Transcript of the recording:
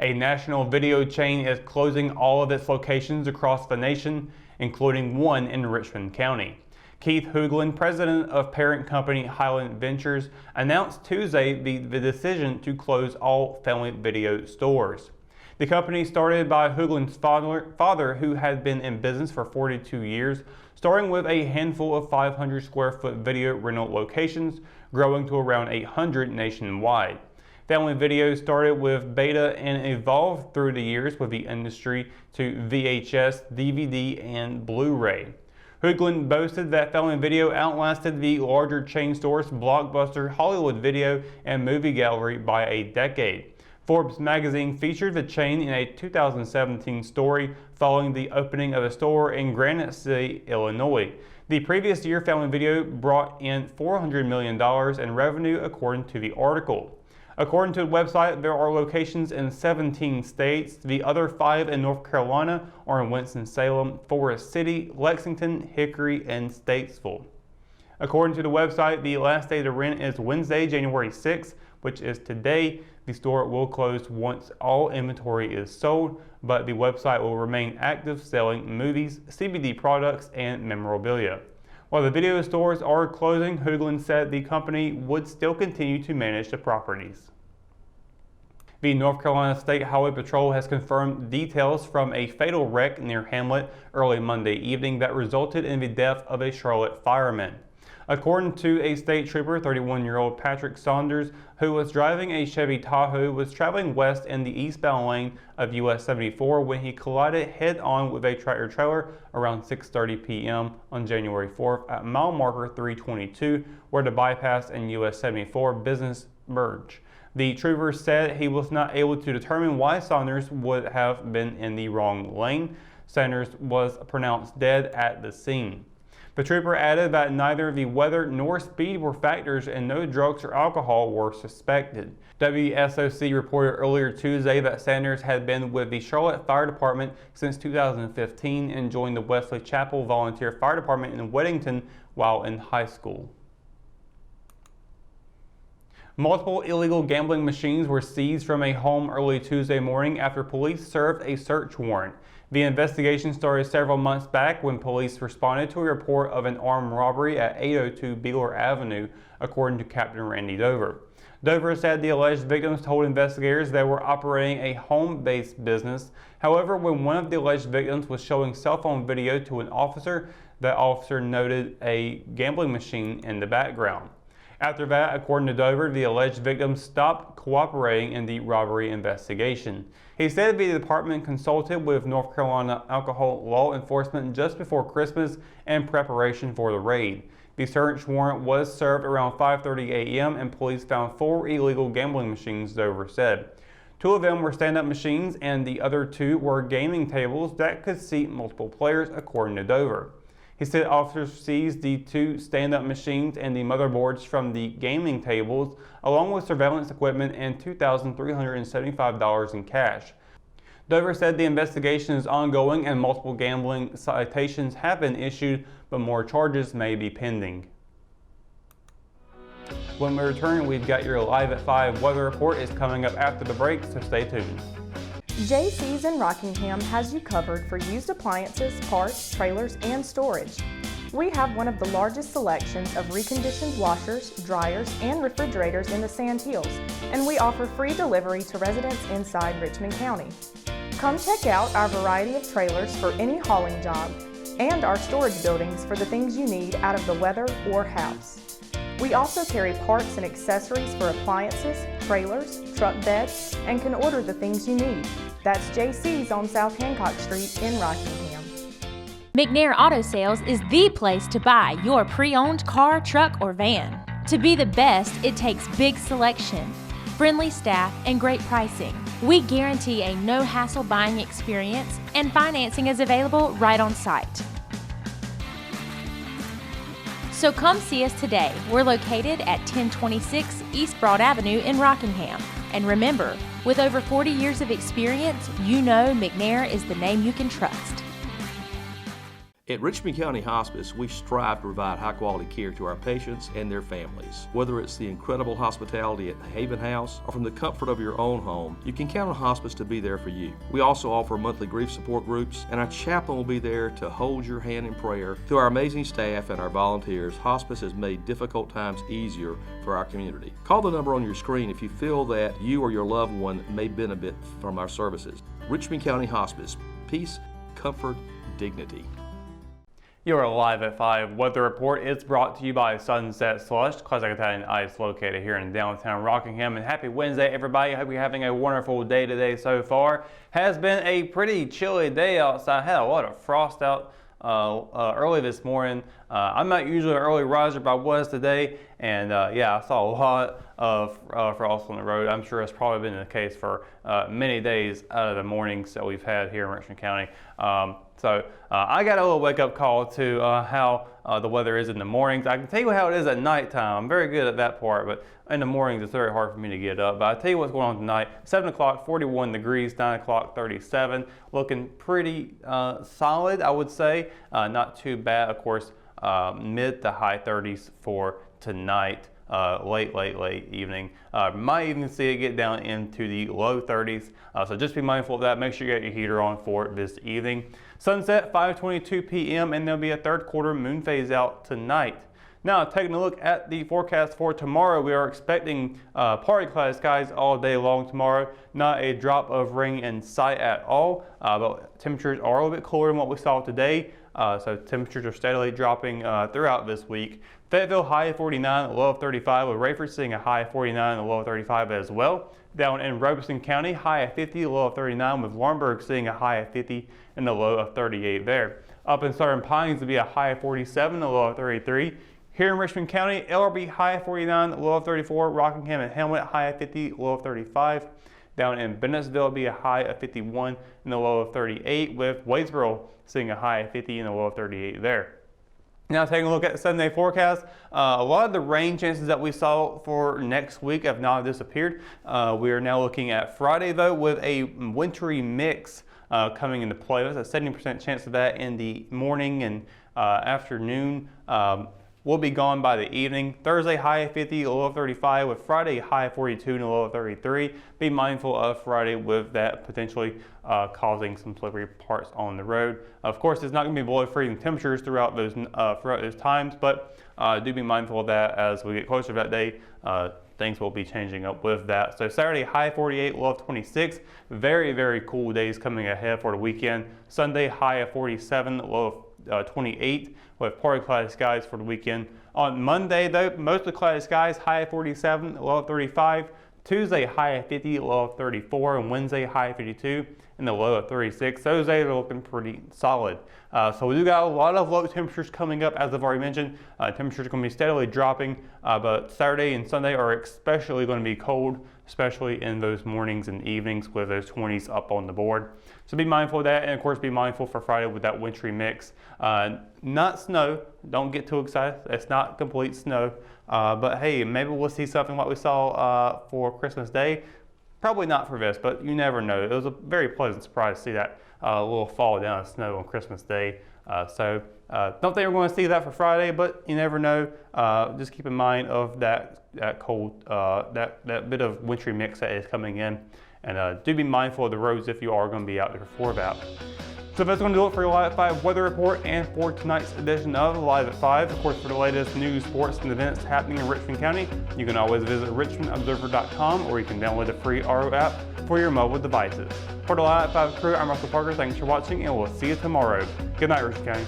A national video chain is closing all of its locations across the nation, including one in Richmond County. Keith Hoagland, president of parent company Highland Ventures, announced Tuesday the decision to close all family video stores. The company, started by Hoagland's father, who had been in business for 42 years, starting with a handful of 500 square foot video rental locations, growing to around 800 nationwide. Family Video started with beta and evolved through the years with the industry to VHS, DVD, and Blu-ray. Hoagland boasted that Family Video outlasted the larger chain stores Blockbuster, Hollywood Video, and Movie Gallery by a decade. Forbes magazine featured the chain in a 2017 story following the opening of a store in Granite City, Illinois. The previous year, Family Video brought in $400 million in revenue, according to the article. According to the website, there are locations in 17 states. The other 5 in North Carolina are in Winston-Salem, Forest City, Lexington, Hickory, and Statesville. According to the website, the last day to rent is Wednesday, January 6th, which is today. The store will close once all inventory is sold, but the website will remain active, selling movies, CBD products, and memorabilia. While the video stores are closing, Hoagland said the company would still continue to manage the properties. The North Carolina State Highway Patrol has confirmed details from a fatal wreck near Hamlet early Monday evening that resulted in the death of a Charlotte fireman. According to a state trooper, 31-year-old Patrick Saunders, who was driving a Chevy Tahoe, was traveling west in the eastbound lane of US 74 when he collided head-on with a tractor-trailer around 6:30 p.m. on January 4th at mile marker 322, where the bypass and US 74 business merge. The trooper said he was not able to determine why Saunders would have been in the wrong lane. Saunders was pronounced dead at the scene. The trooper added that neither the weather nor speed were factors and no drugs or alcohol were suspected. WSOC reported earlier Tuesday that Saunders had been with the Charlotte Fire Department since 2015 and joined the Wesley Chapel Volunteer Fire Department in Weddington while in high school. Multiple illegal gambling machines were seized from a home early Tuesday morning after police served a search warrant. The investigation started several months back when police responded to a report of an armed robbery at 802 Beeler Avenue, according to Captain Randy Dover. Dover said the alleged victims told investigators they were operating a home-based business. However, when one of the alleged victims was showing cell phone video to an officer, the officer noted a gambling machine in the background. After that, according to Dover, the alleged victims stopped cooperating in the robbery investigation. He said the department consulted with North Carolina alcohol law enforcement just before Christmas in preparation for the raid. The search warrant was served around 5:30 a.m. and police found 4 illegal gambling machines, Dover said. 2 of them were stand-up machines and the other 2 were gaming tables that could seat multiple players, according to Dover. He said officers seized the 2 stand-up machines and the motherboards from the gaming tables, along with surveillance equipment and $2,375 in cash. Dover said the investigation is ongoing and multiple gambling citations have been issued, but more charges may be pending. When we return, we've got your Live at 5 weather report is coming up after the break, so stay tuned. JC's in Rockingham has you covered for used appliances, parts, trailers, and storage. We have one of the largest selections of reconditioned washers, dryers, and refrigerators in the Sand Hills, and we offer free delivery to residents inside Richmond County. Come check out our variety of trailers for any hauling job and our storage buildings for the things you need out of the weather or house. We also carry parts and accessories for appliances, trailers, truck beds, and can order the things you need. That's JC's on South Hancock Street in Rockingham. McNair Auto Sales is the place to buy your pre-owned car, truck, or van. To be the best, it takes big selection, friendly staff, and great pricing. We guarantee a no-hassle buying experience, and financing is available right on site. So come see us today. We're located at 1026 East Broad Avenue in Rockingham. And remember, with over 40 years of experience, you know McNair is the name you can trust. At Richmond County Hospice, we strive to provide high-quality care to our patients and their families. Whether it's the incredible hospitality at the Haven House or from the comfort of your own home, you can count on hospice to be there for you. We also offer monthly grief support groups, and our chaplain will be there to hold your hand in prayer. Through our amazing staff and our volunteers, hospice has made difficult times easier for our community. Call the number on your screen if you feel that you or your loved one may benefit from our services. Richmond County Hospice. Peace, comfort, dignity. You're live at 5. Weather report is brought to you by Sunset Slush, classic Italian ice located here in downtown Rockingham. And happy Wednesday, everybody. I hope you're having a wonderful day today so far. Has been a pretty chilly day outside. Had a lot of frost out early this morning. I'm not usually an early riser, but I was today. And yeah, I saw a lot of frost on the road. I'm sure it's probably been the case for many days out of the mornings that we've had here in Richmond County. So I got a little wake-up call to how the weather is in the mornings. I can tell you how it is at nighttime. I'm very good at that part, but in the mornings it's very hard for me to get up. But I'll tell you what's going on tonight. 7 o'clock, 41 degrees, 9 o'clock, 37. Looking pretty solid, I would say. Not too bad, of course. Mid to high 30s for tonight. Late evening. Might even see it get down into the low 30s. So just be mindful of that. Make sure you get your heater on for this evening. Sunset 5:22 p.m. and there'll be a third quarter moon phase out tonight. Now, taking a look at the forecast for tomorrow, we are expecting partly cloudy skies all day long tomorrow. Not a drop of rain in sight at all, but temperatures are a little bit cooler than what we saw today. So temperatures are steadily dropping throughout this week. Fayetteville high of 49, a low of 35, with Rayford seeing a high of 49 and a low of 35 as well. Down in Robeson County, high of 50, a low of 39, with Laurinburg seeing a high of 50 and a low of 38 there. Up in Southern Pines, to be a high of 47, a low of 33. Here in Richmond County, LRB high of 49, low of 34. Rockingham and Hamlet high of 50, low of 35. Down in Bennettsville, be a high of 51 and a low of 38, with Wadesboro seeing a high of 50 and a low of 38 there. Now taking a look at the 7-day forecast, a lot of the rain chances that we saw for next week have now disappeared. We are now looking at Friday though with a wintry mix coming into play. There's a 70% chance of that in the morning and afternoon. Will be gone by the evening. Thursday high of 50, a low of 35, with Friday high of 42 and a low of 33. Be mindful of Friday with that potentially causing some slippery parts on the road. Of course, it's not going to be below freezing temperatures throughout those times, but do be mindful of that as we get closer to that day. Things will be changing up with that. So Saturday high 48, low of 26. Very cool days coming ahead for the weekend. Sunday high of 47, low of 28, with partly cloudy skies for the weekend. On Monday though, mostly cloudy skies, high of 47, low of 35. Tuesday high of 50, low of 34, and Wednesday high of 52 and the low of 36. Those days are looking pretty solid. So we do got a lot of low temperatures coming up, as I've already mentioned. Temperatures are going to be steadily dropping, but Saturday and Sunday are especially going to be cold, especially in those mornings and evenings with those 20s up on the board. So be mindful of that, and of course be mindful for Friday with that wintry mix. Not snow, don't get too excited, it's not complete snow, but hey, maybe we'll see something like we saw for Christmas Day. Probably not for this, but you never know. It was a very pleasant surprise to see that little fall down of snow on Christmas Day. So don't think we're going to see that for Friday, but you never know. Just keep in mind of that cold, that bit of wintry mix that is coming in. And do be mindful of the roads if you are going to be out there for that. So that's going to do it for your Live at 5 weather report and for tonight's edition of Live at 5. Of course, for the latest news, sports, and events happening in Richmond County, you can always visit richmondobserver.com, or you can download the free RO app for your mobile devices. For the Live at 5 crew, I'm Russell Parker. Thanks for watching, and we'll see you tomorrow. Good night, Richmond County.